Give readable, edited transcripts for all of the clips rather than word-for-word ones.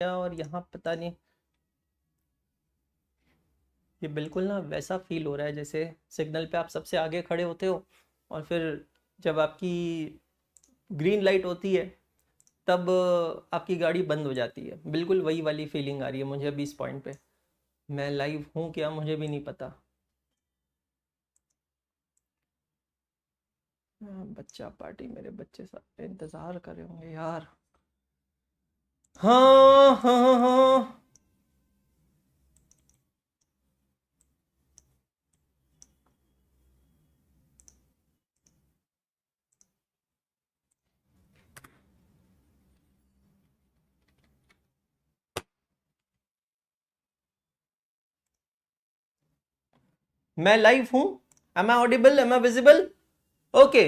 और यहाँ पता नहीं, ये बिल्कुल ना वैसा फील हो रहा है जैसे सिग्नल पे आप सबसे आगे खड़े होते हो और फिर जब आपकी ग्रीन लाइट होती है तब आपकी गाड़ी बंद हो जाती है। बिल्कुल वही वाली फीलिंग आ रही है मुझे अभी इस पॉइंट पे। मैं लाइव हूँ क्या मुझे भी नहीं पता। बच्चा पार्टी, मेरे बच्चे सब इंतज़ार कर रहे होंगे यार। हाँ हाँ हाँ हाँ। मैं लाइव हूँ। Am I audible, am I visible? Okay.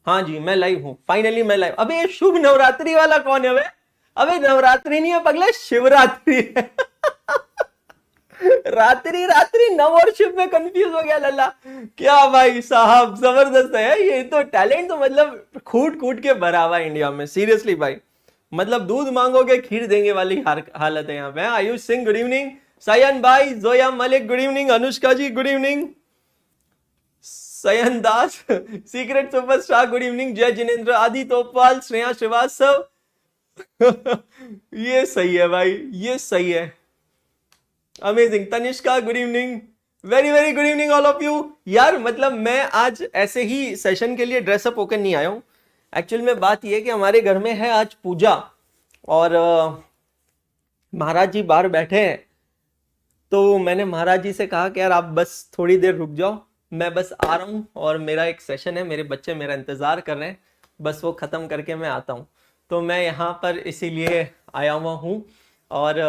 हाँ जी मैं लाइव हूँ, फाइनली मैं लाइव। अबे ये शुभ नवरात्रि वाला कौन है बे? अबे नवरात्रि नहीं है पगला, शिवरात्रि है। रात्रि रात्रि नव और शिव में कंफ्यूज हो गया लल्ला। क्या भाई साहब जबरदस्त है ये तो, टैलेंट तो मतलब कूट कूट के भरा हुआ है इंडिया में, सीरियसली भाई। मतलब दूध मांगोगे खीर देंगे वाली हालत है यहाँ पे। आयुष सिंह गुड इवनिंग, सयन भाई, जोया मलिक गुड इवनिंग, अनुष्का जी गुड इवनिंग, सयन दास सीक्रेट सुपरस्टार गुड इवनिंग, जय जिनेन्द्र, आदि तोपवाल, श्रेया श्रीवास्तव। ये सही है भाई, ये सही है। Amazing, Tanishka good evening, very very good evening all of you. यार मतलब मैं आज ऐसे ही सेशन के लिए ड्रेसअप होकर नहीं आया हूँ। एक्चुअल में बात यह है कि हमारे घर में है आज पूजा और महाराज जी बाहर बैठे हैं। तो मैंने महाराज जी से कहा कि यार आप बस थोड़ी देर रुक जाओ, मैं बस आ रहा हूँ और मेरा एक सेशन है, मेरे बच्चे मेरा इंतज़ार कर रहे हैं, बस वो ख़त्म करके मैं आता हूँ। तो मैं यहाँ पर इसीलिए आया हुआ हूँ और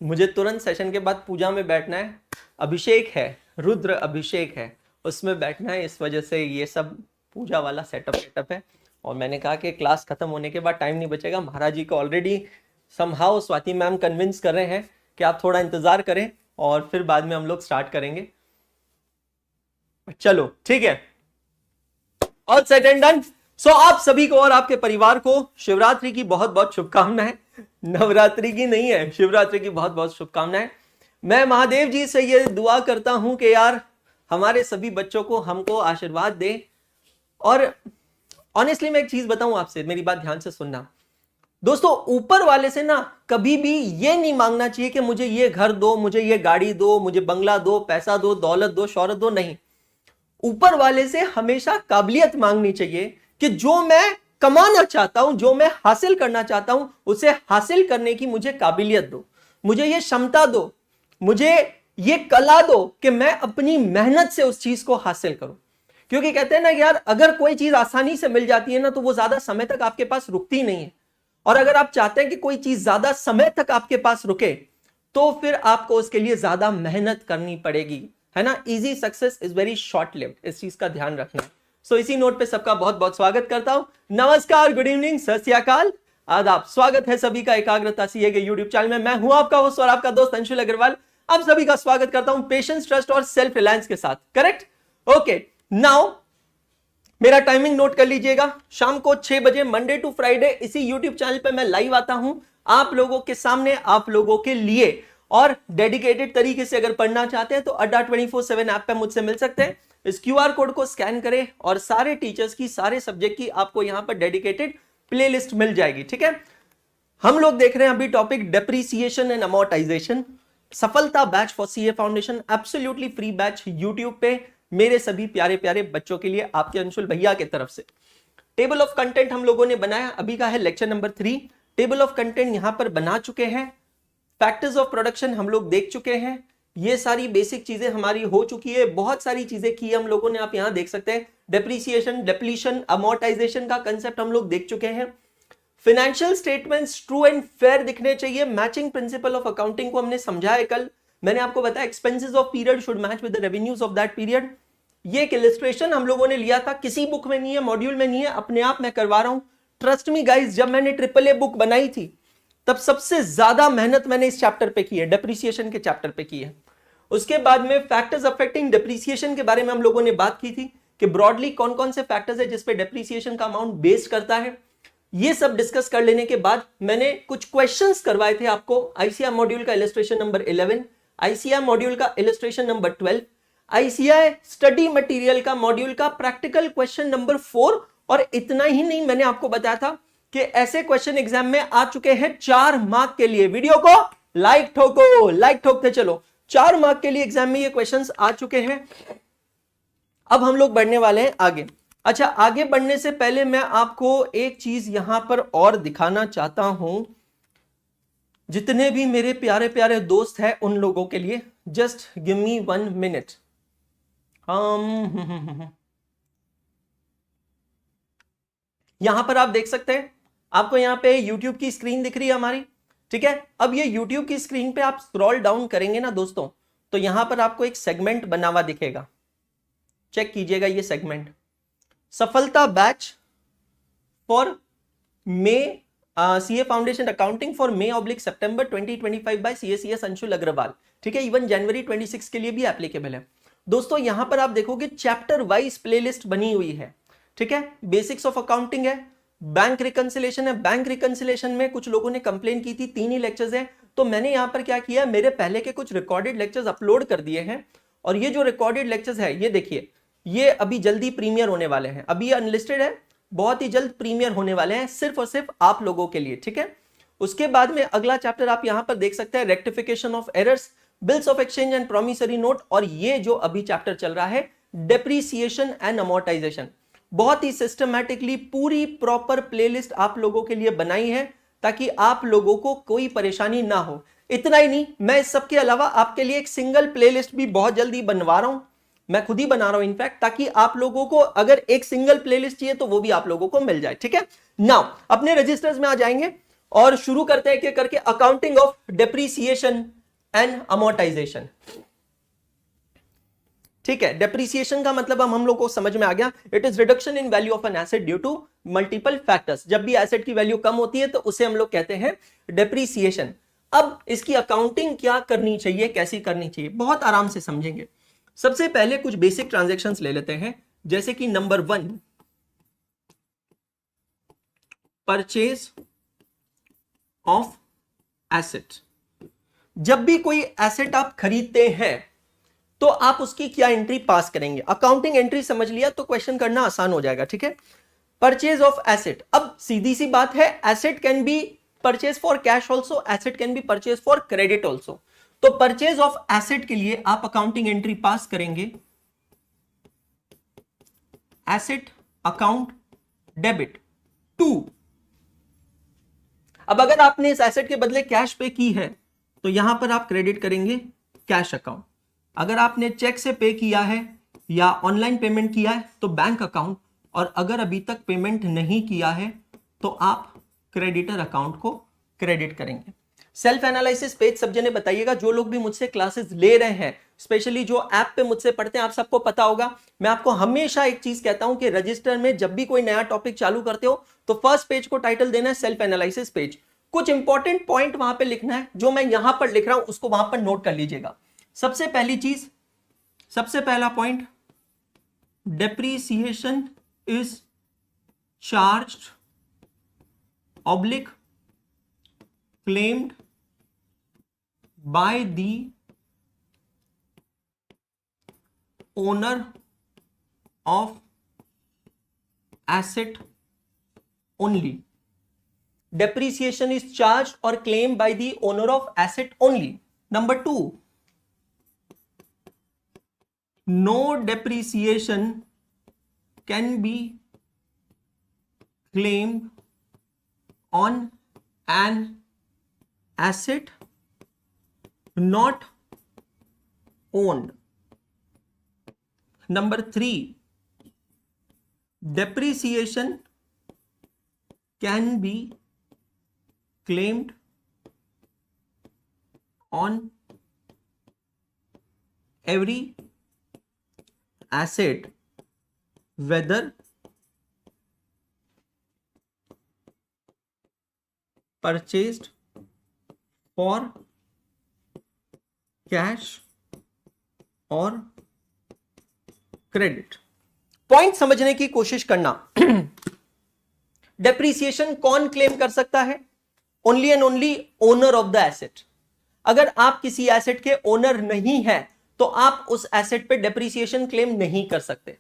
मुझे तुरंत सेशन के बाद पूजा में बैठना है। अभिषेक है, रुद्र अभिषेक है, उसमें बैठना है, इस वजह से ये सब पूजा वाला सेटअप है। और मैंने कहा कि क्लास खत्म होने के बाद टाइम नहीं बचेगा। महाराज जी को already somehow Swati ma'am convince कर रहे हैं कि आप थोड़ा इंतजार करें और फिर बाद में हम लोग स्टार्ट करेंगे। चलो ठीक है, ऑल सेट एंड डन। सो आप सभी को और आपके परिवार को शिवरात्रि की बहुत बहुत शुभकामनाएं। नवरात्रि की नहीं है, शिवरात्रि की बहुत बहुत शुभकामनाएं। मैं महादेव जी से ये दुआ करता हूं कि यार हमारे सभी बच्चों को हमको आशीर्वाद दे। और ऑनेस्टली मैं एक चीज बताऊं आपसे, मेरी बात ध्यान से सुनना दोस्तों। ऊपर वाले से ना कभी भी ये नहीं मांगना चाहिए कि मुझे ये घर दो, मुझे ये गाड़ी दो, मुझे बंगला दो, पैसा दो, दौलत दो, शौहरत दो। नहीं, ऊपर वाले से हमेशा काबिलियत मांगनी चाहिए कि जो मैं कमाना चाहता हूं, जो मैं हासिल करना चाहता हूं, उसे हासिल करने की मुझे काबिलियत दो, मुझे ये क्षमता दो, मुझे ये कला दो कि मैं अपनी मेहनत से उस चीज को हासिल करूं। क्योंकि कहते हैं ना यार, अगर कोई चीज आसानी से मिल जाती है ना तो वो ज्यादा समय तक आपके पास रुकती नहीं है। और अगर आप चाहते हैं कि कोई चीज ज्यादा समय तक आपके पास रुके तो फिर आपको उसके लिए ज्यादा मेहनत करनी पड़ेगी, है ना। Easy success is very short lived, इस चीज का ध्यान रखना। सो इसी नोट पे सबका बहुत बहुत स्वागत करता हूं। नमस्कार, गुड इवनिंग, सत श्री अकाल, आदाब, स्वागत है सभी का एकाग्रता सीए के यूट्यूब चैनल में। मैं हूं आपका होस्ट और आपका दोस्त अंशुल अग्रवाल। आप सभी का स्वागत करता हूं पेशेंस, ट्रस्ट और सेल्फ रिलायंस के साथ। करेक्ट? ओके, नाउ मेरा टाइमिंग नोट कर लीजिएगा। शाम को 6 बजे मंडे टू फ्राइडे इसी यूट्यूब चैनल पे मैं लाइव आता हूं आप लोगों के सामने, आप लोगों के लिए। और डेडिकेटेड तरीके से अगर पढ़ना चाहते हैं तो अड्डा 24/7 ऐप पे मुझसे मिल सकते हैं। इस क्यूआर कोड को स्कैन करें और सारे टीचर्स की, सारे सब्जेक्ट की आपको यहां पर डेडिकेटेड प्लेलिस्ट मिल जाएगी। ठीक है, हम लोग देख रहे हैं अभी टॉपिक डेप्रीसिएशन एंड अमोर्टाइजेशन। सफलता batch for CA foundation, absolutely free batch YouTube पे मेरे सभी प्यारे प्यारे बच्चों के लिए, आपके अंशुल भैया की तरफ से। टेबल ऑफ कंटेंट हम लोगों ने बनाया, अभी का है lecture number 3। Table of content यहां पर बना चुके हैं। फैक्टर्स ऑफ प्रोडक्शन हम लोग देख चुके हैं। ये सारी बेसिक चीजें हमारी हो चुकी है। बहुत सारी चीजें की हम लोगों ने, आप यहां देख सकते हैं। डेप्रीसिएशन, डिप्लीशन, अमोर्टाइजेशन का कंसेप्ट हम लोग देख चुके हैं। Financial statements true and fair दिखने चाहिए। मैचिंग प्रिंसिपल ऑफ अकाउंटिंग को हमने समझा है कल। मैंने आपको बताया expenses of period should match with the revenues of that period. ये एक इलस्ट्रेशन हम लोगों ने लिया था, किसी बुक में नहीं है, मॉड्यूल में नहीं है, अपने आप मैं करवा रहा हूं। ट्रस्ट मी गाइस, जब मैंने AAA बुक बनाई थी तब सबसे ज्यादा मेहनत मैंने इस चैप्टर पे की है, डेप्रीसिएशन के चैप्टर पे की है। उसके बाद में फैक्टर्स अफेक्टिंग डेप्रीसिएशन के बारे में हम लोगों ने बात की थी कि ब्रॉडली कौन कौन से फैक्टर्स है जिसपे डेप्रीसिएशन का अमाउंट बेस्ड करता है। ये सब डिस्कस कर लेने के बाद मैंने कुछ क्वेश्चंस करवाए थे आपको आईसीआई मॉड्यूल का इलस्ट्रेशन नंबर 11, आईसीआई मॉड्यूल का illustration number 12, ICI study material का मॉड्यूल का प्रैक्टिकल क्वेश्चन नंबर 4। और इतना ही नहीं, मैंने आपको बताया था कि ऐसे क्वेश्चन एग्जाम में आ चुके हैं 4 मार्क के लिए। वीडियो को लाइक ठोको, लाइक ठोकते चलो। 4 मार्क के लिए एग्जाम में ये क्वेश्चंस आ चुके हैं। अब हम लोग बढ़ने वाले हैं आगे। अच्छा, आगे बढ़ने से पहले मैं आपको एक चीज यहां पर और दिखाना चाहता हूं, जितने भी मेरे प्यारे प्यारे दोस्त हैं उन लोगों के लिए। Just give me 1 minute. यहां पर आप देख सकते हैं, आपको यहां पे YouTube की स्क्रीन दिख रही है हमारी, ठीक है। अब ये YouTube की स्क्रीन पे आप स्क्रॉल डाउन करेंगे ना दोस्तों, तो यहां पर आपको एक सेगमेंट बना हुआ दिखेगा। चेक कीजिएगा ये सेगमेंट, सफलता batch for May CA foundation accounting for May oblique सितंबर 2025 बाय सीएसीएस अंशुल अग्रवाल, ठीक है। इवन जनवरी 26 के लिए भी एप्लीकेबल है। दोस्तों यहां पर आप देखोगे चैप्टर वाइज प्लेलिस्ट बनी हुई है, ठीक है। बेसिक्स ऑफ अकाउंटिंग है, बैंक रिकंसिलेशन है। बैंक रिकंसिलेशन में कुछ लोगों ने कंप्लेन की थी, 3 ही लेक्चर्स हैं, तो मैंने यहां पर क्या किया, मेरे पहले के कुछ रिकॉर्डेड लेक्चर्स अपलोड कर दिए हैं। और ये जो रिकॉर्डेड लेक्चर्स है, ये देखिए, ये अभी जल्दी प्रीमियर होने वाले हैं। अभी ये अनलिस्टेड है, बहुत ही जल्द प्रीमियर होने वाले हैं, सिर्फ और सिर्फ आप लोगों के लिए, ठीक है। उसके बाद में अगला चैप्टर आप यहां पर देख सकते हैं, rectification of errors, bills of exchange and promissory note. और ये जो अभी चैप्टर चल रहा है, डेप्रीसिएशन एंड अमोर्टाइजेशन। बहुत ही सिस्टमैटिकली पूरी प्रॉपर प्लेलिस्ट आप लोगों के लिए बनाई है, ताकि आप लोगों को कोई परेशानी ना हो। इतना ही नहीं, मैं इस सब के अलावा आपके लिए एक सिंगल प्लेलिस्ट भी बहुत जल्दी बनवा रहा हूं, मैं खुद ही बना रहा हूं इनफैक्ट, ताकि आप लोगों को अगर एक सिंगल प्लेलिस्ट चाहिए तो वो भी आप लोगों को मिल जाए, ठीक है। नाउ अपने रजिस्टर्स में आ जाएंगे और शुरू करते हैं करके accounting of depreciation and amortisation, ठीक है। डेप्रीसिएशन का मतलब हम लोग को समझ में आ गया, it is reduction in value of an asset due to multiple factors. जब भी एसेट की वैल्यू कम होती है तो उसे हम लोग कहते हैं डेप्रीसिएशन। अब इसकी अकाउंटिंग क्या करनी चाहिए, कैसी करनी चाहिए, बहुत आराम से समझेंगे। सबसे पहले कुछ बेसिक ट्रांजैक्शंस ले लेते हैं, जैसे कि नंबर 1, परचेज ऑफ एसेट। जब भी कोई एसेट आप खरीदते हैं तो आप उसकी क्या एंट्री पास करेंगे। अकाउंटिंग एंट्री समझ लिया तो क्वेश्चन करना आसान हो जाएगा, ठीक है। परचेज ऑफ एसेट, अब सीधी सी बात है, asset can be purchase for cash also, asset can be purchase for credit also. तो परचेज ऑफ एसेट के लिए आप अकाउंटिंग एंट्री पास करेंगे, एसेट अकाउंट डेबिट टू। अब अगर आपने इस एसेट के बदले कैश पे की है तो यहां पर आप क्रेडिट करेंगे कैश अकाउंट। अगर आपने चेक से पे किया है या ऑनलाइन पेमेंट किया है तो बैंक अकाउंट, और अगर अभी तक पेमेंट नहीं किया है तो आप क्रेडिटर अकाउंट को क्रेडिट करेंगे। सेल्फ एनालिसिस पेज सब जने बताइएगा, जो लोग भी मुझसे क्लासेस ले रहे हैं, स्पेशली जो ऐप पे मुझसे पढ़ते हैं, आप सबको पता होगा, मैं आपको हमेशा एक चीज कहता हूं कि रजिस्टर में जब भी कोई नया टॉपिक चालू करते हो तो फर्स्ट पेज को टाइटल देना है सेल्फ एनालिसिस पेज। कुछ इंपॉर्टेंट पॉइंट वहां पे लिखना है, जो मैं यहां पर लिख रहा हूं उसको वहां पर नोट कर लीजिएगा। सबसे पहली चीज, सबसे पहला point, depreciation is charged oblique claimed by the owner of asset only. Depreciation is charged or claimed by the owner of asset only. Number 2, no depreciation can be claimed on an asset not owned. Number 3, depreciation can be claimed on every asset whether purchased for cash और credit. Point समझने की कोशिश करना। Depreciation कौन claim कर सकता है? Only and only owner of the asset. अगर आप किसी एसेट के ओनर नहीं है तो आप उस एसेट पे डेप्रीसिएशन क्लेम नहीं कर सकते।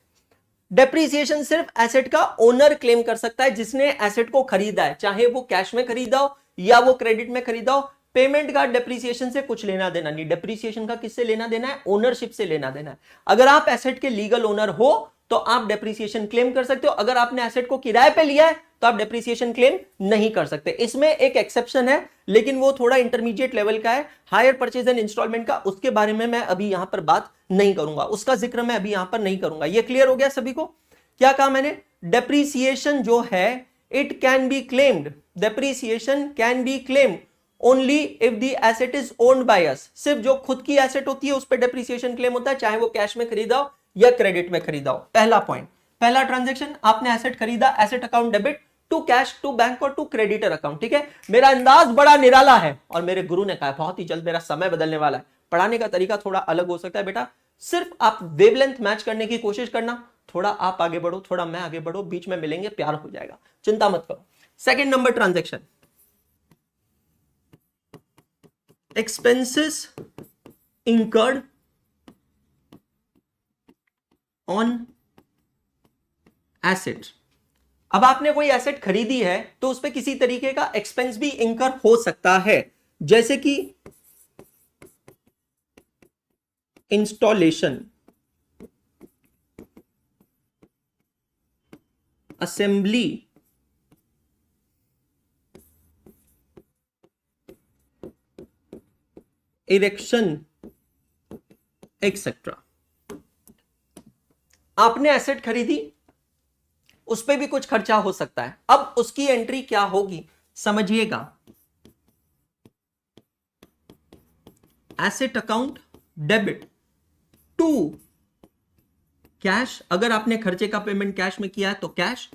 डेप्रीसिएशन सिर्फ एसेट का ओनर क्लेम कर सकता है, जिसने एसेट को खरीदा है, चाहे वो कैश में खरीदा हो या वो क्रेडिट में खरीदा हो। पेमेंट का डेप्रीसिएशन से कुछ लेना देना नहीं। डेप्रीसिएशन का किससे लेना देना है? ओनरशिप से लेना देना है। अगर आप एसेट के लीगल ओनर हो तो आप डेप्रीसिएशन क्लेम कर सकते हो। अगर आपने एसेट को किराए पे लिया है तो आप डेप्रीसिएशन क्लेम नहीं कर सकते। इसमें एक एक्सेप्शन है, लेकिन वो थोड़ा इंटरमीडिएट लेवल का है, हायर परचेज एंड इंस्टॉलमेंट का। उसके बारे में मैं अभी यहां पर बात नहीं करूंगा, उसका जिक्र मैं अभी यहां पर नहीं करूंगा। ये क्लियर हो गया सभी को? क्या कहा मैंने? डेप्रीसिएशन जो है it can be claimed, depreciation can be claimed only if the asset is owned by us. सिर्फ जो खुद की एसेट होती है उस पर डेप्रीसिएशन क्लेम होता है, चाहे वो कैश में खरीदा हो या क्रेडिट में खरीदा हो। पहला पॉइंट, पहला ट्रांजैक्शन, आपने एसेट खरीदा, asset account debit to cash, to bank और टू क्रेडिटर अकाउंट। ठीक है, मेरा अंदाज बड़ा निराला है और मेरे गुरु ने कहा बहुत ही जल्द मेरा समय बदलने वाला है। पढ़ाने का तरीका थोड़ा अलग हो सकता है बेटा, सिर्फ आप वेवलेंथ मैच करने की कोशिश करना। थोड़ा आप आगे बढ़ो, थोड़ा मैं आगे बढ़ो, बीच में मिलेंगे, प्यार हो जाएगा, चिंता मत करो। Second number transaction, expenses incurred on asset। अब आपने कोई एसेट खरीदी है तो उस पर किसी तरीके का एक्सपेंस भी इंकर हो सकता है, जैसे कि इंस्टॉलेशन, असेंबली, इरेक्शन एक्सेट्रा। आपने एसेट खरीदी, उस पे भी कुछ खर्चा हो सकता है। अब उसकी एंट्री क्या होगी समझिएगा। Asset account debit to cash, अगर आपने खर्चे का पेमेंट कैश में किया है तो cash,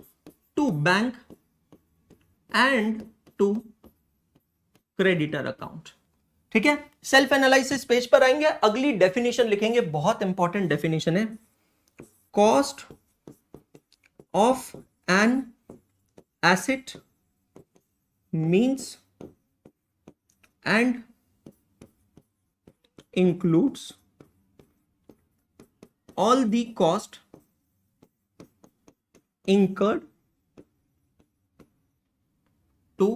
to bank and to creditor account. ठीक है, सेल्फ एनालिसिस पेज पर आएंगे, अगली डेफिनेशन लिखेंगे, बहुत इंपॉर्टेंट डेफिनेशन है। Cost of an asset means and includes all the cost incurred to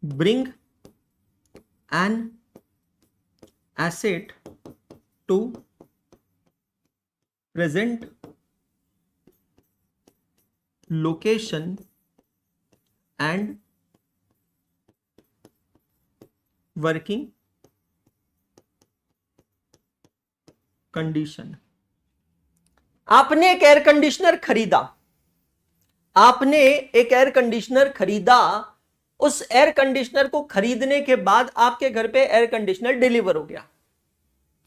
bring an asset to present location and working condition. आपने एक एयर कंडीशनर खरीदा, आपने एक एयर कंडीशनर खरीदा, उस एयर कंडीशनर को खरीदने के बाद आपके घर पे एयर कंडीशनर डिलीवर हो गया,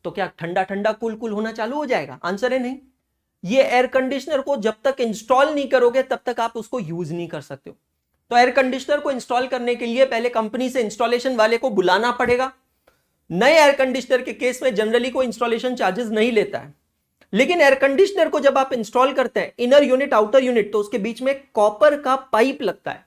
तो क्या ठंडा ठंडा कूल कूल होना चालू हो जाएगा? आंसर है नहीं। ये एयर कंडीशनर को जब तक इंस्टॉल नहीं करोगे तब तक आप उसको यूज नहीं कर सकते हो। तो एयर कंडीशनर को इंस्टॉल करने के लिए पहले कंपनी से इंस्टॉलेशन वाले को बुलाना पड़ेगा। नए एयर कंडीशनर के केस में जनरली कोई इंस्टॉलेशन चार्जेस नहीं लेता है, लेकिन एयर कंडीशनर को जब आप इंस्टॉल करते हैं, इनर यूनिट आउटर यूनिट, तो उसके बीच में कॉपर का पाइप लगता है।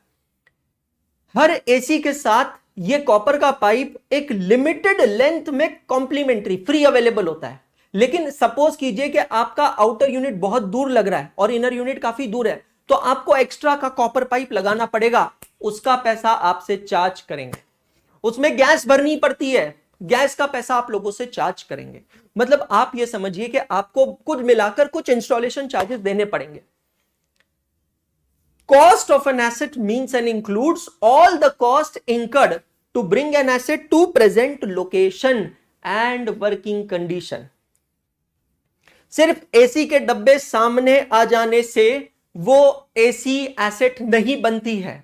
हर एसी के साथ ये कॉपर का पाइप एक लिमिटेड लेंथ में कॉम्प्लीमेंट्री फ्री अवेलेबल होता है। लेकिन सपोज कीजिए कि आपका आउटर यूनिट बहुत दूर लग रहा है और इनर यूनिट काफी दूर है, तो आपको एक्स्ट्रा का कॉपर पाइप लगाना पड़ेगा, उसका पैसा आपसे चार्ज करेंगे। उसमें गैस भरनी पड़ती है, गैस का पैसा आप लोगों से चार्ज करेंगे। मतलब आप ये समझिए कि आपको कुल मिलाकर कुछ इंस्टॉलेशन चार्जेस देने पड़ेंगे। Cost of an asset means and includes all the cost incurred to bring an asset to present location and working condition. सिर्फ एसी के डब्बे सामने आ जाने से वो एसी एसेट नहीं बनती है।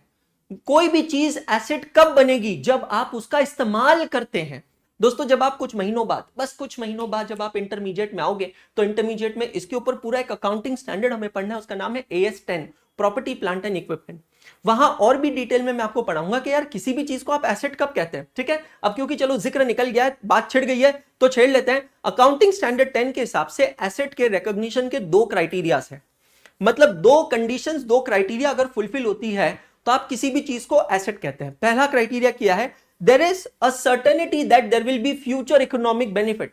कोई भी चीज एसेट कब बनेगी? जब आप उसका इस्तेमाल करते हैं। दोस्तों, जब आप कुछ महीनों बाद, बस कुछ महीनों बाद जब आप इंटरमीडिएट में आओगे, तो इंटरमीडिएट में इसके ऊपर पूरा एक अकाउंटिंग स्टैंडर्ड हमें पढ़ना है, उसका नाम है AS10, property plant and equipment. वहां और भी डिटेल में मैं आपको पढ़ाऊंगा कि यार किसी भी चीज को आप एसेट कब कहते हैं। ठीक है, अब क्योंकि चलो जिक्र निकल गया है, बात छिड़ गई है, तो छेड़ लेते हैं। अकाउंटिंग स्टैंडर्ड 10 के हिसाब से एसेट के रिकॉग्निशन के दो क्राइटेरियाज हैं। मतलब दो कंडीशंस, दो क्राइटेरिया अगर फुलफिल होती है तो आप किसी भी चीज को एसेट कहते हैं। पहला क्राइटेरिया क्या है? There is a certainty that there will be future economic benefit.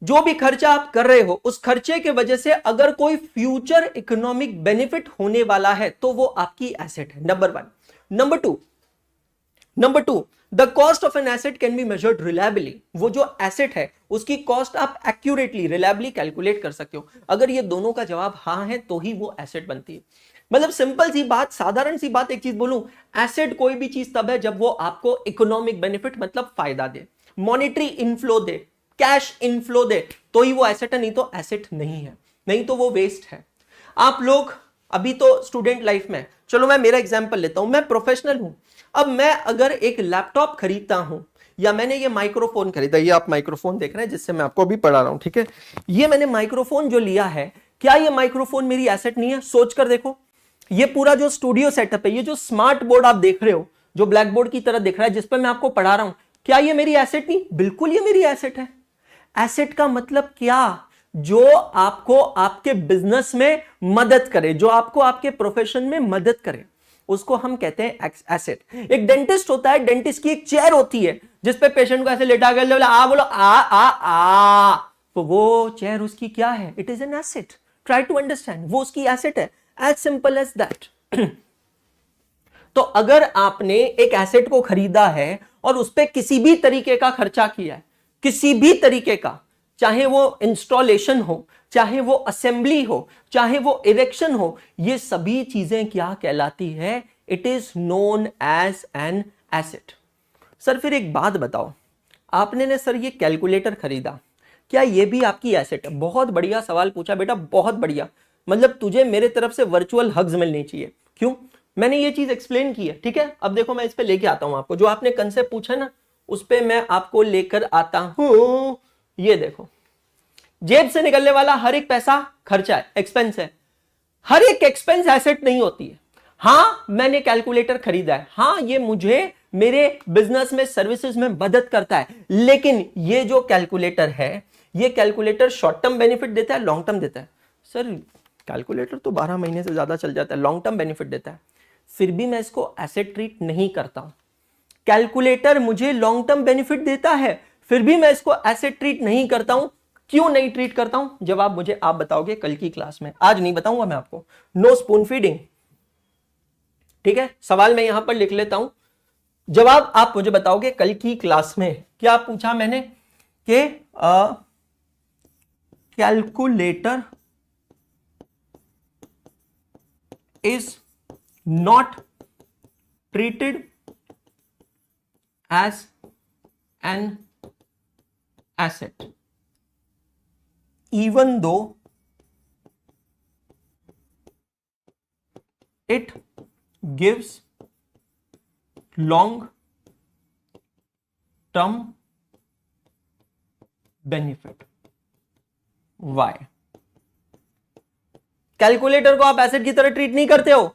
जो भी खर्चा आप कर रहे हो उस खर्चे के वजह से अगर कोई फ्यूचर इकोनॉमिक बेनिफिट होने वाला है तो वो आपकी एसेट है, number one. Number two, the cost of an asset can be measured reliably. वो जो एसेट है उसकी कॉस्ट आप एक्यूरेटली, रिलायबली कैलकुलेट कर सकते हो। अगर ये दोनों का जवाब हाँ है तो ही वो एसेट बनती है। मतलब सिंपल सी बात, साधारण सी बात एक चीज बोलूं, एसेट कोई भी चीज तब है जब वो आपको इकोनॉमिक बेनिफिट मतलब फायदा दे, मॉनेटरी इनफ्लो दे, कैश इनफ्लो दे, तो ही वो एसेट है, नहीं तो एसेट नहीं है, नहीं तो वो वेस्ट है। आप लोग अभी तो स्टूडेंट लाइफ में, चलो मैं मेरा एग्जांपल लेता हूं, मैं प्रोफेशनल हूं। अब मैं अगर एक लैपटॉप खरीदता हूं या मैंने ये माइक्रोफोन खरीदा, ये आप माइक्रोफोन देख रहे हैं जिससे मैं आपको अभी पढ़ा रहा हूं, ठीक है, ये मैंने माइक्रोफोन जो लिया है, क्या ये माइक्रोफोन मेरी एसेट नहीं है? सोच कर देखो। ये पूरा जो स्टूडियो सेटअप है, ये जो स्मार्ट बोर्ड आप देख रहे हो, जो ब्लैक बोर्ड की तरह दिख रहा है जिस पर मैं आपको पढ़ा रहा हूं, क्या ये मेरी एसेट नहीं? बिल्कुल ये मेरी एसेट है। एसेट का मतलब क्या? जो आपको आपके बिजनेस में मदद करे, जो आपको आपके प्रोफेशन में मदद करे, उसको हम कहते हैं एसेट। एक डेंटिस्ट होता है, डेंटिस्ट की एक चेयर होती है जिसपे पेशेंट को ऐसे लेटा कर बोलो आ, तो वो चेयर उसकी क्या है? It is an asset. Try to understand, वो उसकी एसेट है, एज सिंपल एज दैट। तो अगर आपने एक एसेट को खरीदा है और उस पर किसी भी तरीके का खर्चा किया है, किसी भी तरीके का, चाहे वो इंस्टॉलेशन हो, चाहे वो असेंबली हो, चाहे वो इरेक्शन हो, ये सभी चीजें क्या कहलाती है? It is known as an asset. Sir फिर एक बात बताओ, आपने ने सर ये कैलकुलेटर खरीदा, क्या ये भी आपकी एसेट है? बहुत बढ़िया सवाल पूछा बेटा, बहुत बढ़िया। मतलब तुझे मेरे तरफ से वर्चुअल हग्स मिलनी चाहिए। क्यों? मैंने ये चीज एक्सप्लेन की है, ठीक है। अब देखो मैं इस पे लेके आता हूं आपको, जो आपने कंसेप्ट पूछा ना उस पे मैं आपको लेकर आता हूं। ये देखो, जेब से निकलने वाला हर एक पैसा खर्चा है, एक्सपेंस है। हर एक एक्सपेंस एसेट नहीं होती है। हाँ मैंने कैलकुलेटर खरीदा है, हाँ ये मुझे मेरे बिजनेस में, सर्विसेज में मदद करता है, लेकिन ये जो कैलकुलेटर है, ये कैलकुलेटर शॉर्ट टर्म बेनिफिट देता है, लॉन्ग टर्म देता है? सर कैलकुलेटर तो 12 महीने से ज्यादा चल जाता है, लॉन्ग टर्म बेनिफिट देता है, फिर भी मैं इसको एसेट ट्रीट नहीं करता हूं। कैलकुलेटर मुझे लॉन्ग टर्म बेनिफिट देता है, फिर भी मैं इसको एसेट ट्रीट नहीं करता हूं। क्यों नहीं ट्रीट करता हूं? जवाब मुझे आप बताओगे कल की क्लास में, आज नहीं बताऊंगा मैं आपको। नो स्पून फीडिंग, ठीक है। सवाल मैं यहां पर लिख लेता हूं, जवाब आप मुझे बताओगे कल की क्लास में। क्या पूछा मैंने? कि calculator is not treated as an asset even though it gives long term benefit. Why? Calculator को आप एसेट की तरह ट्रीट नहीं करते हो।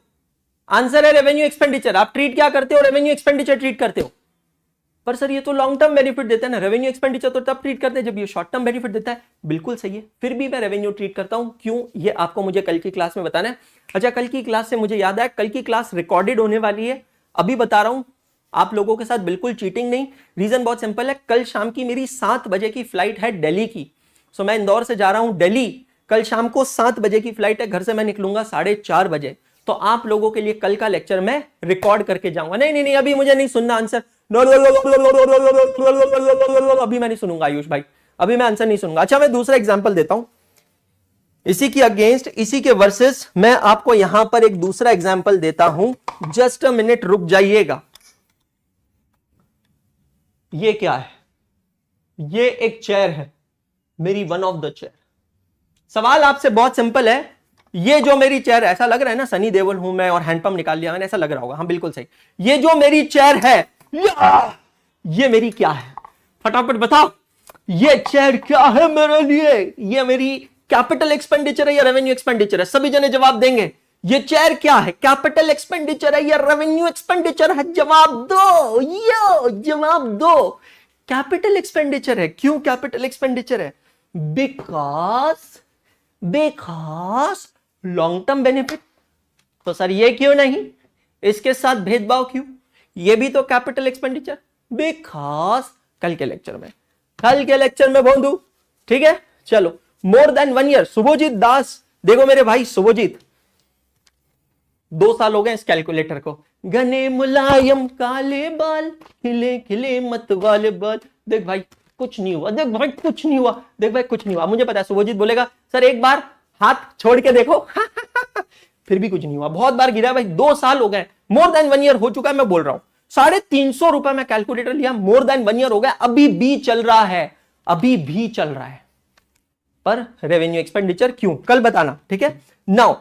आंसर है रेवेन्यू एक्सपेंडिचर। आप ट्रीट क्या करते हो? रेवेन्यू एक्सपेंडिचर ट्रीट करते हो। पर सर ये तो लॉन्ग टर्म बेनिफिट देता है ना, रेवेन्यू एक्सपेंडिचर तो तब ट्रीट करते हैं जब ये शॉर्ट टर्म बेनिफिट देता है। बिल्कुल सही है, फिर भी मैं रेवेन्यू ट्रीट करता हूं। क्यों? ये आपको मुझे कल की क्लास में बताना है। अच्छा, कल की क्लास से मुझे याद आया, कल की क्लास रिकॉर्डेड होने वाली है, अभी बता रहा हूं आप लोगों के साथ, बिल्कुल चीटिंग नहीं। रीजन बहुत सिंपल है, कल शाम की मेरी 7 बजे की फ्लाइट है दिल्ली की। सो मैं इंदौर से जा रहा हूं दिल्ली, कल शाम को 7 बजे की फ्लाइट है, घर से मैं निकलूंगा 4:30 बजे। तो आप लोगों के लिए कल का लेक्चर मैं रिकॉर्ड करके जाऊंगा। नहीं, अभी मुझे नहीं सुनना आंसर, अभी मैं नहीं सुनूंगा आयुष भाई, अभी मैं आंसर नहीं सुनूंगा। अच्छा मैं दूसरा एग्जांपल देता हूं, इसी की अगेंस्ट, इसी के वर्सेस मैं आपको यहां पर एक दूसरा एग्जांपल देता हूं। जस्ट अ मिनट रुक जाइएगा। ये क्या है? ये एक चेयर है मेरी, वन ऑफ द चेयर। सवाल आपसे बहुत सिंपल है, ये जो मेरी चेयर, ऐसा लग रहा है ना सनी देओल हूं मैं और हैंडपंप निकाल लिया मैंने, ऐसा लग रहा होगा। हाँ बिल्कुल सही। ये जो मेरी चेयर है, ये मेरी क्या है? फटाफट बताओ, ये चेयर क्या है मेरे लिए? ये मेरी कैपिटल एक्सपेंडिचर है या रेवेन्यू एक्सपेंडिचर है? सभी जने जवाब देंगे। ये चेयर क्या है? कैपिटल एक्सपेंडिचर है या रेवेन्यू एक्सपेंडिचर है? जवाब दो, यो जवाब दो। कैपिटल एक्सपेंडिचर है। क्यों कैपिटल एक्सपेंडिचर है? बिकॉज लॉन्ग टर्म बेनिफिट, तो सर ये क्यों नहीं, इसके साथ भेदभाव क्यों, ये भी तो कैपिटल एक्सपेंडिचर। बिकॉज कल के लेक्चर में बोल दूं, ठीक है। चलो, मोर देन 1 ईयर, शुभोजीत दास, देखो मेरे भाई शुभोजीत, 2 साल हो गए इस कैलकुलेटर को। घने मुलायम काले बाल, खिले खिले मत वाले बाल, देख भाई कुछ नहीं हुआ, देख भाई कुछ नहीं हुआ, देख भाई कुछ नहीं हुआ। मुझे पता है शुभोजीत बोलेगा सर एक बार हाथ छोड़ के देखो फिर भी कुछ नहीं हुआ, बहुत बार गिरा भाई, 2 साल हो गए, मोर देन 1 ईयर हो चुका है, मैं बोल रहा हूं। 350 रुपए में कैलकुलेटर लिया, मोर देन 1 ईयर हो गया, अभी भी चल रहा है, अभी भी चल रहा है। पर रेवेन्यू एक्सपेंडिचर क्यों, कल बताना, ठीक है। नाउ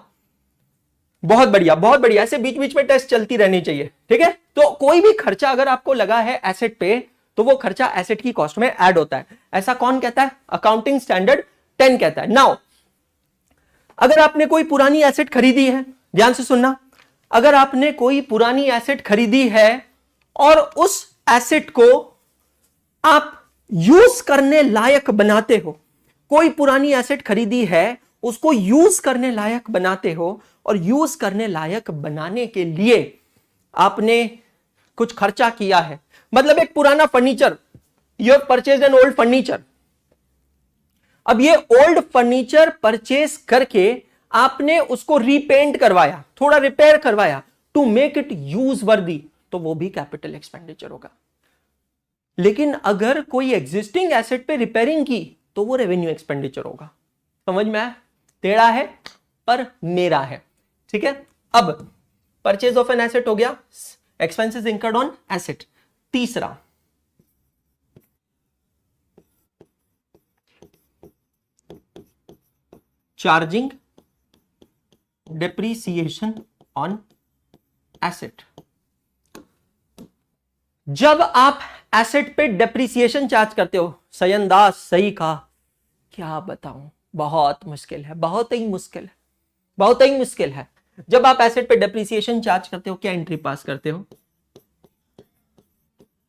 बहुत बढ़िया, बहुत बढ़िया, ऐसे बीच बीच में टेस्ट चलती रहनी चाहिए, ठीक है। तो कोई भी खर्चा अगर आपको लगा है एसेट पे, तो वो खर्चा एसेट की कॉस्ट में ऐड होता है। ऐसा कौन कहता है, अकाउंटिंग स्टैंडर्ड 10 कहता है। नाउ अगर आपने कोई पुरानी एसेट खरीदी है, ध्यान से सुनना, अगर आपने कोई पुरानी एसेट खरीदी है और उस एसेट को आप यूज करने लायक बनाते हो, कोई पुरानी एसेट खरीदी है, उसको यूज करने लायक बनाते हो, और यूज करने लायक बनाने के लिए आपने कुछ खर्चा किया है। मतलब एक पुराना furniture, you have purchased an old furniture, अब ये ओल्ड फर्नीचर परचेज करके आपने उसको रीपेंट करवाया, थोड़ा रिपेयर करवाया टू मेक इट यूज वर्दी, तो वो भी कैपिटल एक्सपेंडिचर होगा। लेकिन अगर कोई एग्जिस्टिंग एसेट पे रिपेयरिंग की, तो वो रेवेन्यू एक्सपेंडिचर होगा। समझ में आया, टेढ़ा है पर मेरा है, ठीक है। अब परचेज ऑफ एन एसेट हो गया, एक्सपेंसेस इंकर्ड ऑन एसेट। तीसरा, चार्जिंग डेप्रीसिएशन ऑन एसेट। जब आप एसेट पे डेप्रीसिएशन चार्ज करते हो, सयन दास सही कहा, क्या बताऊं, बहुत मुश्किल है, बहुत ही मुश्किल है, बहुत ही मुश्किल है। जब आप एसेट पे डेप्रीसिएशन चार्ज करते हो, क्या एंट्री पास करते हो,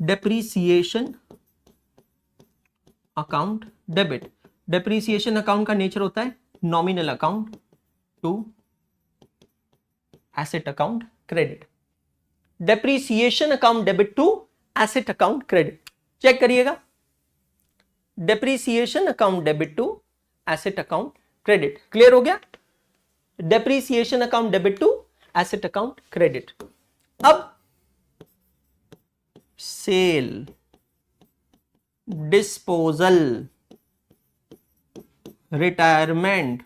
depreciation account debit. Depreciation account का नेचर होता है nominal account to asset account credit. Depreciation account debit to asset account credit, check करिएगा, depreciation account debit to asset account credit. Clear हो गया, depreciation account debit to asset account credit. अब sale, disposal, retirement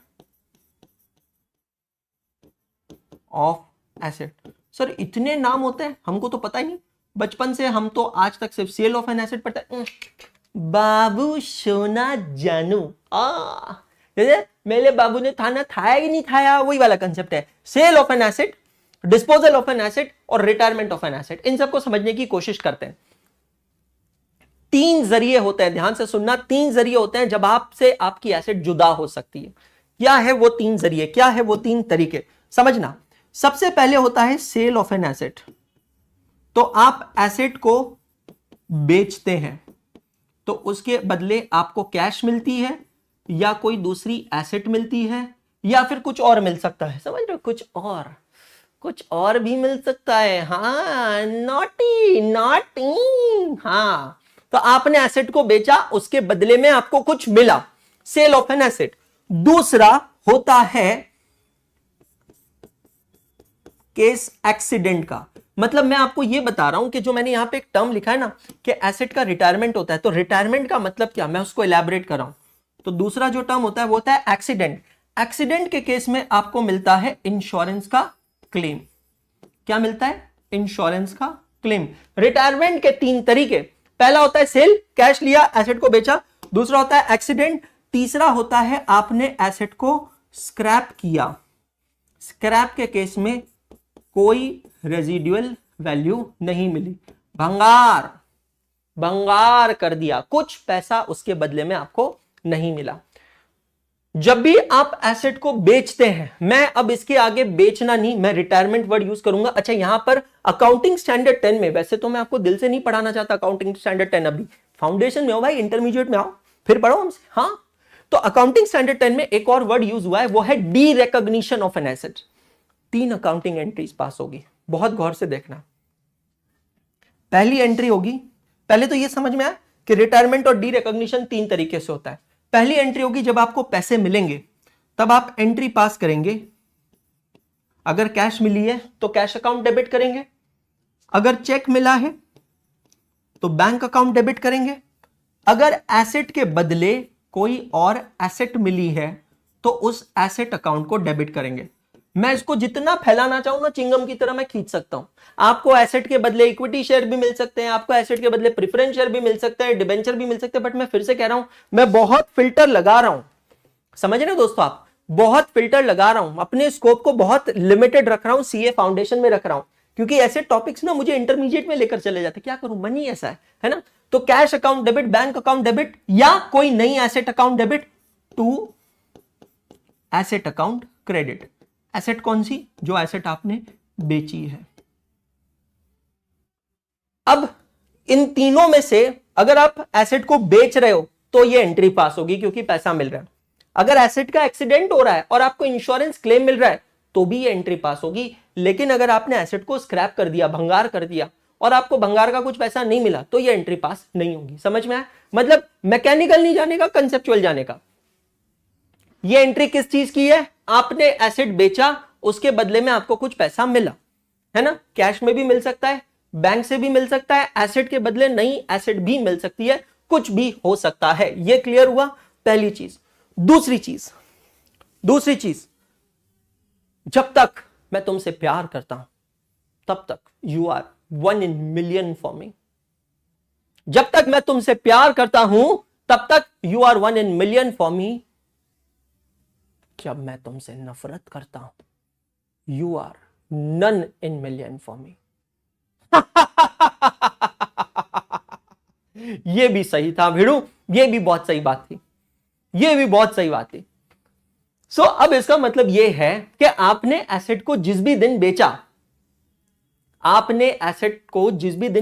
of asset. Sir इतने नाम होते हैं, हमको तो पता ही नहीं, बचपन से हम तो आज तक सिर्फ सेल ऑफ एन एसेट पढ़ते हैं। बाबू सोना जानू, जैसे मेरे बाबू ने थाना थाया ही नहीं थाया, वही वाला कंसेप्ट है। Sale of an asset, disposal of an asset और रिटायरमेंट ऑफ एन एसेट, इन सबको समझने की कोशिश करते हैं। 3 जरिए होते हैं, ध्यान से सुनना, 3 जरिए होते हैं जब आपसे आपकी एसेट जुदा हो सकती है। क्या है वो 3 जरिए, क्या है वो 3 तरीके, समझना। सबसे पहले होता है सेल ऑफ एन एसेट, तो आप एसेट को बेचते हैं, तो उसके बदले आपको कैश मिलती है, या कोई दूसरी एसेट मिलती है, या फिर कुछ और मिल सकता है, समझ रहे हो, कुछ और भी मिल सकता है। हाँ, नॉटी नॉटी, हाँ, तो आपने एसेट को बेचा, उसके बदले में आपको कुछ मिला, सेल ऑफ एन एसेट। दूसरा होता है केस एक्सीडेंट का, मतलब मैं आपको यह बता रहा हूं कि जो मैंने यहां पे एक टर्म लिखा है ना कि एसेट का रिटायरमेंट होता है, तो रिटायरमेंट का मतलब क्या, मैं उसको एलैबोरेट कर रहा हूं। तो दूसरा जो टर्म होता है वो होता है एक्सीडेंट। एक्सीडेंट के केस में आपको मिलता है इंश्योरेंस का क्लेम। क्या मिलता है, इंश्योरेंस का क्लेम। रिटायरमेंट के 3 तरीके, पहला होता है सेल, कैश लिया, एसेट को बेचा। दूसरा होता है एक्सीडेंट। तीसरा होता है आपने एसेट को स्क्रैप किया। स्क्रैप के केस में कोई रेजिडुअल वैल्यू नहीं मिली, भंगार कर दिया, कुछ पैसा उसके बदले में आपको नहीं मिला। जब भी आप एसेट को बेचते हैं, मैं अब इसके आगे बेचना नहीं, मैं रिटायरमेंट वर्ड यूज करूंगा। अच्छा, यहां पर अकाउंटिंग स्टैंडर्ड 10 में, वैसे तो मैं आपको दिल से नहीं पढ़ाना चाहता अकाउंटिंग स्टैंडर्ड 10, अभी फाउंडेशन में हो भाई, इंटरमीडिएट में आओ फिर पढ़ो हमसे। हाँ, तो अकाउंटिंग स्टैंडर्ड 10 में एक और वर्ड यूज हुआ है, वो है D recognition of an asset. 3 accounting entries pass होगी, बहुत गौर से देखना। पहली एंट्री होगी, पहले तो ये समझ में आया कि रिटायरमेंट और डी रिकॉग्निशन 3 तरीके से होता है। पहली एंट्री होगी जब आपको पैसे मिलेंगे तब आप एंट्री पास करेंगे। अगर कैश मिली है तो कैश अकाउंट डेबिट करेंगे, अगर चेक मिला है तो बैंक अकाउंट डेबिट करेंगे, अगर एसेट के बदले कोई और एसेट मिली है तो उस एसेट अकाउंट को डेबिट करेंगे। मैं इसको जितना फैलाना चाहूं ना चिंगम की तरह मैं खींच सकता हूं। आपको एसेट के बदले इक्विटी शेयर भी मिल सकते हैं, आपको एसेट के बदले प्रेफरेंस शेयर भी मिल सकते हैं, डिबेंचर भी मिल सकते हैं, बट मैं फिर से कह रहा हूं मैं बहुत फिल्टर लगा रहा हूं। समझ रहे हो दोस्तों, आप बहुत फिल्टर लगा रहा हूं, अपने स्कोप को बहुत लिमिटेड रख रहा हूं, सीए फाउंडेशन में रख रहा हूं, क्योंकि ऐसे टॉपिक्स ना मुझे इंटरमीडिएट में लेकर चले जाते। क्या करूं, मनी ऐसा है ना। तो cash account debit, bank account debit, या कोई नई asset account debit to asset account credit. Asset कौन सी, जो एसेट आपने बेची है। अब इन तीनों में से अगर आप एसेट को बेच रहे हो तो ये एंट्री पास होगी क्योंकि पैसा मिल रहा है। अगर एसेट का एक्सीडेंट हो रहा है और आपको इंश्योरेंस क्लेम मिल रहा है तो भी ये एंट्री पास होगी। लेकिन अगर आपने एसेट को स्क्रैप कर दिया, भंगार कर दिया, और आपको भंगार का कुछ पैसा नहीं मिला तो ये एंट्री पास नहीं होगी। समझ में आया, मतलब मैकेनिकल नहीं जाने का, कंसेप्चुअल जाने का। ये एंट्री किस चीज की है, आपने एसेट बेचा, उसके बदले में आपको कुछ पैसा मिला, है ना। कैश में भी मिल सकता है, बैंक से भी मिल सकता है, एसेट के बदले नई एसेट भी मिल सकती है, कुछ भी हो सकता है। ये क्लियर हुआ पहली चीज। दूसरी चीज, जब तक मैं तुमसे प्यार करता हूं तब तक you are 1 in million for me. जब तक मैं तुमसे प्यार करता हूं तब तक you are 1 in million for me. जब मैं तुमसे नफरत करता हूं you are none in million for me. ये भी सही था भिड़ू, ये भी बहुत सही बात थी, ये भी बहुत सही बात थी। सो अब इसका मतलब यह है कि आपने एसेट को जिस भी दिन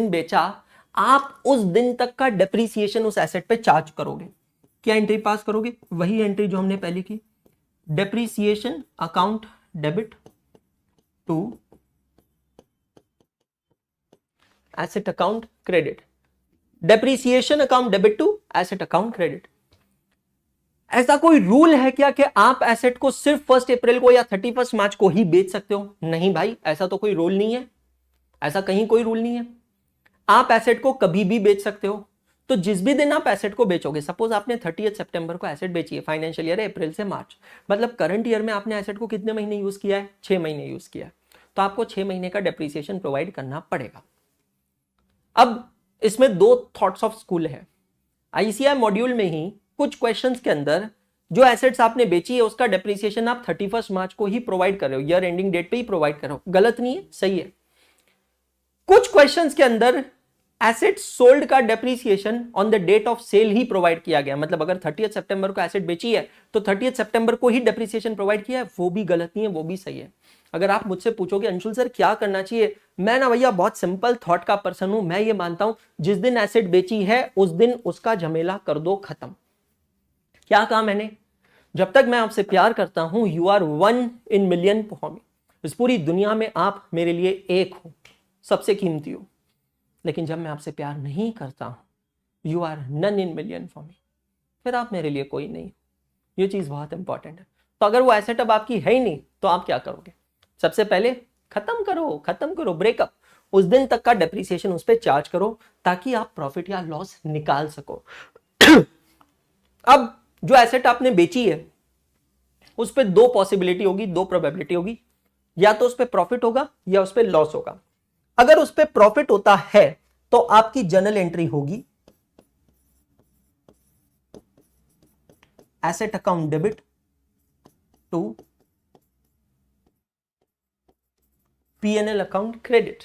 बेचा, आप उस दिन तक का डेप्रीसिएशन उस एसेट पे चार्ज करोगे। क्या एंट्री पास करोगे, वही एंट्री जो हमने पहले की, depreciation account debit to asset account credit. Depreciation account debit to asset account credit. ऐसा कोई रूल है क्या कि आप एसेट को सिर्फ 1 अप्रैल को या 31 मार्च को ही बेच सकते हो? नहीं भाई, ऐसा तो कोई रूल नहीं है, ऐसा कहीं कोई रूल नहीं है। आप एसेट को कभी भी बेच सकते हो। तो जिस भी दिन आप एसेट को बेचोगे, सपोज आपने 30 सितंबर को एसेट बेची है, फाइनेंशियल ईयर है अप्रैल से मार्च, मतलब करंट ईयर में आपने एसेट को कितने महीने यूज किया है, 6 महीने यूज किया है, तो आपको 6 महीने का डेप्रीसिएशन प्रोवाइड करना पड़ेगा। अब इसमें 2 थॉट्स ऑफ स्कूल है। आईसीआई मॉड्यूल में ही कुछ क्वेश्चंस के अंदर जो एसेट्स आपने बेची है उसका डेप्रीसिएशन आप 31 मार्च को ही प्रोवाइड कर रहे हो, ईयर एंडिंग डेट पे ही प्रोवाइड कर रहे हो। गलत नहीं है, सही है। कुछ क्वेश्चंस के अंदर एसेट सोल्ड का depreciation on the date of sale ही प्रोवाइड किया गया, मतलब अगर 30 सितंबर को एसेट बेची है तो 30 सितंबर को ही डेप्रीसिएशन प्रोवाइड किया है, वो भी गलत नहीं है, वो भी सही है। अगर आप मुझसे पूछोगे अंशुल सर क्या करना चाहिए, मैं ना भैया बहुत सिंपल थॉट का पर्सन हूं। मैं ये मानता हूं जिस दिन एसेट बेची है उस दिन उसका झमेला कर दो खत्म। क्या कहा मैंने, जब तक मैं आपसे प्यार करता हूं you are 1 in million for me. इस पूरी दुनिया में आप मेरे लिए एक हो, सबसे कीमती हो। लेकिन जब मैं आपसे प्यार नहीं करता हूं you are none in million for me, फिर आप मेरे लिए कोई नहीं। ये चीज बहुत इंपॉर्टेंट है। तो अगर वो एसेट अब आपकी है ही नहीं तो आप क्या करोगे, सबसे पहले खत्म करो ब्रेकअप। उस दिन तक का डेप्रीसिएशन उस पर चार्ज करो ताकि आप प्रॉफिट या लॉस निकाल सको। अब जो एसेट आपने बेची है उस पर 2 पॉसिबिलिटी होगी, 2 प्रोबेबिलिटी होगी, या तो उस पर प्रॉफिट होगा या उस पर लॉस होगा। अगर उस पर प्रॉफिट होता है तो आपकी जर्नल एंट्री होगी asset account debit to PNL account credit.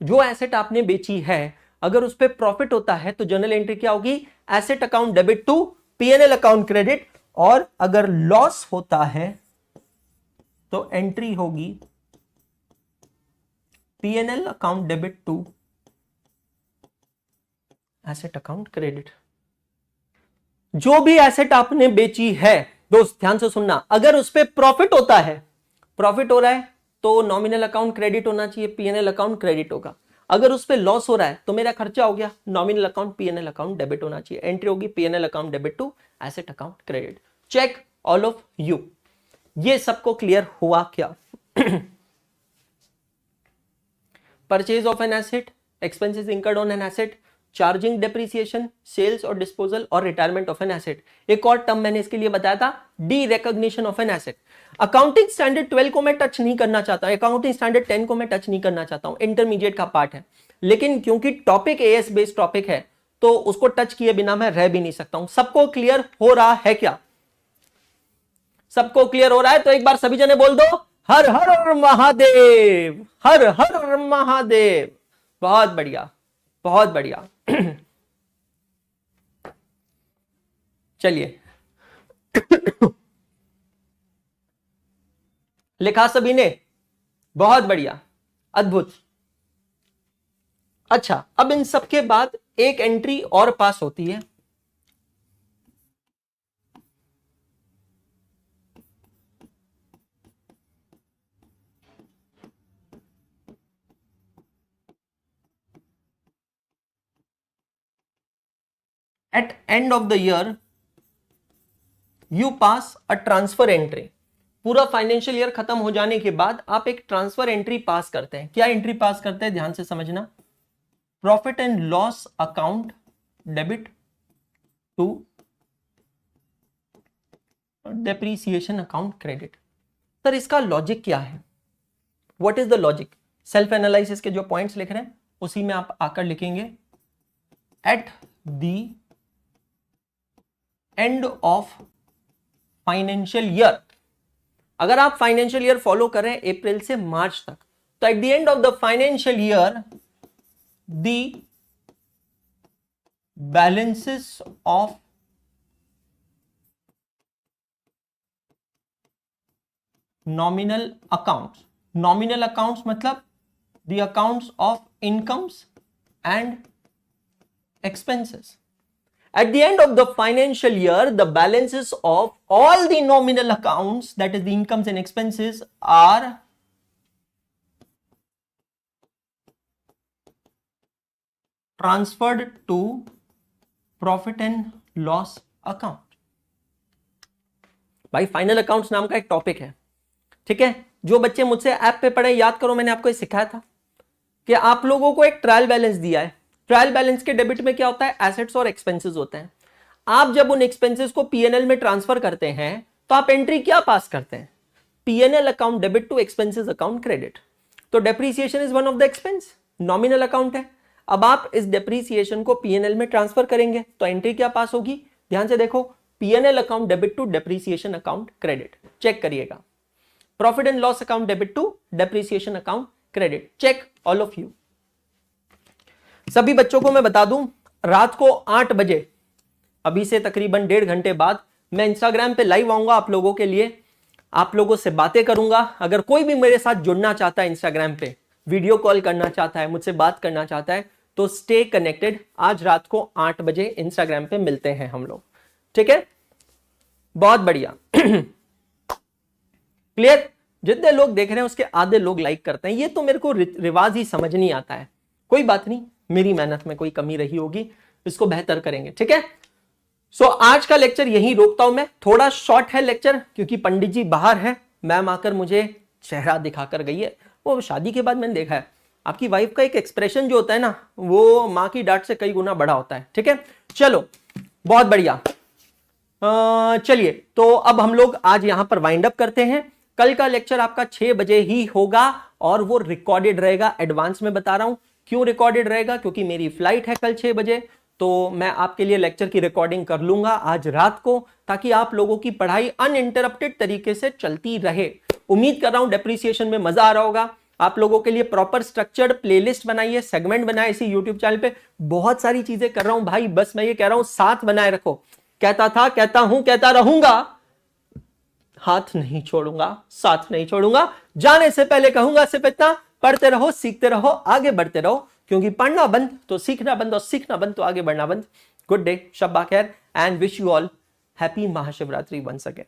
जो एसेट आपने बेची है अगर उस पर प्रॉफिट होता है तो जर्नल एंट्री क्या होगी, asset account debit to PNL account credit, और अगर लॉस होता है तो एंट्री होगी PNL account debit to asset account credit. जो भी एसेट आपने बेची है, दोस्त ध्यान से सुनना, अगर उस पर प्रॉफिट होता है, प्रॉफिट हो रहा है तो नॉमिनल अकाउंट क्रेडिट होना चाहिए, पीएनएल अकाउंट क्रेडिट होगा। अगर उस पर लॉस हो रहा है तो मेरा खर्चा हो गया, nominal account PNL account debit होना चाहिए, एंट्री होगी PNL account debit to asset account credit. Check all of you. ये सबको क्लियर हुआ क्या? Purchase of an asset, expenses incurred on an asset, charging depreciation, sales और डिस्पोजल और retirement of an asset. एक और टर्म मैंने इसके लिए बताया था, derecognition of an asset. Accounting standard 12 को मैं टच नहीं करना चाहता, अकाउंटिंग स्टैंडर्ड 10 को मैं टच नहीं करना चाहता हूं, इंटरमीडिएट का पार्ट है, लेकिन क्योंकि टॉपिक एएस बेस्ड टॉपिक है तो उसको टच किए बिना मैं रह भी नहीं सकता हूं। सबको क्लियर हो रहा है क्या? सबको क्लियर हो रहा है तो एक बार सभी जने बोल दो, हर हर महादेव, हर हर महादेव। बहुत बढ़िया, बहुत बढ़िया। चलिए, लिखा सभी ने? बहुत बढ़िया, अद्भुत। अच्छा, अब इन सबके बाद एक एंट्री और पास होती है, at end of the year you pass a transfer entry. पूरा फाइनेंशियल ईयर खत्म हो जाने के बाद आप एक ट्रांसफर एंट्री पास करते हैं। क्या एंट्री पास करते हैं? ध्यान से समझना, profit and loss account debit to depreciation account credit. Sir इसका लॉजिक क्या है? What is the logic? Self analysis के जो पॉइंट्स लिख रहे हैं उसी में आप आकर लिखेंगे, eight the end of financial year. अगर आप फाइनेंशियल ईयर फॉलो करें अप्रैल से मार्च तक, तो at the end of the financial year the balances of nominal accounts, nominal accounts मतलब the accounts of incomes and expenses. At the end of the financial year, the balances of all the nominal accounts, that is the incomes and expenses, are transferred to profit and loss account. भाई final accounts नाम का एक topic है, ठीक है? जो बच्चे मुझसे ऐप पे पढ़े याद करो, मैंने आपको ये सिखाया था कि आप लोगों को एक ट्रायल बैलेंस दिया है। ट्रायल बैलेंस के डेबिट में क्या होता है? एसेट्स और एक्सपेंसेस होते हैं। आप जब उन एक्सपेंसेस को पीएनएल में ट्रांसफर करते हैं तो आप एंट्री क्या पास करते हैं? PNL account debit to expenses account credit. तो depreciation is one of the expense, nominal account है। अब आप इस डेप्रीसिएशन को पीएनएल में ट्रांसफर करेंगे तो एंट्री क्या पास होगी? ध्यान से देखो, PNL account debit to depreciation account credit. Check करिएगा, profit and loss account debit to depreciation account credit. Check all of you. सभी बच्चों को मैं बता दूं, रात को 8 बजे, अभी से तकरीबन 1.5 घंटे बाद, मैं इंस्टाग्राम पे लाइव आऊंगा आप लोगों के लिए, आप लोगों से बातें करूंगा। अगर कोई भी मेरे साथ जुड़ना चाहता है, इंस्टाग्राम पे वीडियो कॉल करना चाहता है, मुझसे बात करना चाहता है, तो स्टे कनेक्टेड। आज रात को 8 बजे इंस्टाग्राम पे मिलते हैं हम लोग, ठीक है? बहुत बढ़िया। क्लियर? जितने लोग देख रहे हैं उसके आधे लोग लाइक करते हैं। ये तो मेरे को रिवाज ही समझ नहीं आता है। कोई बात नहीं, मेरी मेहनत में कोई कमी रही होगी, इसको बेहतर करेंगे, ठीक है? सो आज का लेक्चर यहीं रोकता हूं मैं। थोड़ा शॉर्ट है लेक्चर क्योंकि पंडित जी बाहर है, मैम आकर मुझे चेहरा दिखाकर गई है। वो शादी के बाद मैंने देखा है, आपकी वाइफ का एक एक्सप्रेशन जो होता है ना, वो माँ की डांट से कई गुना बड़ा होता है, ठीक है? चलो, बहुत बढ़िया। चलिए, तो अब हम लोग आज यहां पर वाइंड अप करते हैं। कल का लेक्चर आपका 6 बजे ही होगा और वो रिकॉर्डेड रहेगा। एडवांस में बता रहा हूं क्यों रिकॉर्डेड रहेगा, क्योंकि मेरी फ्लाइट है कल 6 बजे, तो मैं आपके लिए लेक्चर की रिकॉर्डिंग कर लूंगा आज रात को, ताकि आप लोगों की पढ़ाई अनइंटरप्टेड तरीके से चलती रहे। उम्मीद कर रहा हूं डेप्रीसिएशन में मजा आ रहा होगा। आप लोगों के लिए प्रॉपर स्ट्रक्चर्ड प्लेलिस्ट बनाइए, सेगमेंट बनाए इसी यूट्यूब चैनल पे। बहुत सारी चीजें कर रहा हूं भाई, बस मैं ये कह रहा हूं साथ बनाए रखो। कहता था, कहता हूं, कहता रहूंगा, हाथ नहीं छोड़ूंगा, साथ नहीं छोड़ूंगा। जाने से पहले कहूंगा सिर्फ इतना, पढ़ते रहो, सीखते रहो, आगे बढ़ते रहो, क्योंकि पढ़ना बंद तो सीखना बंद, और सीखना बंद तो आगे बढ़ना बंद। गुड डे, शब्बा खैर, and wish you all happy Mahashivratri once again.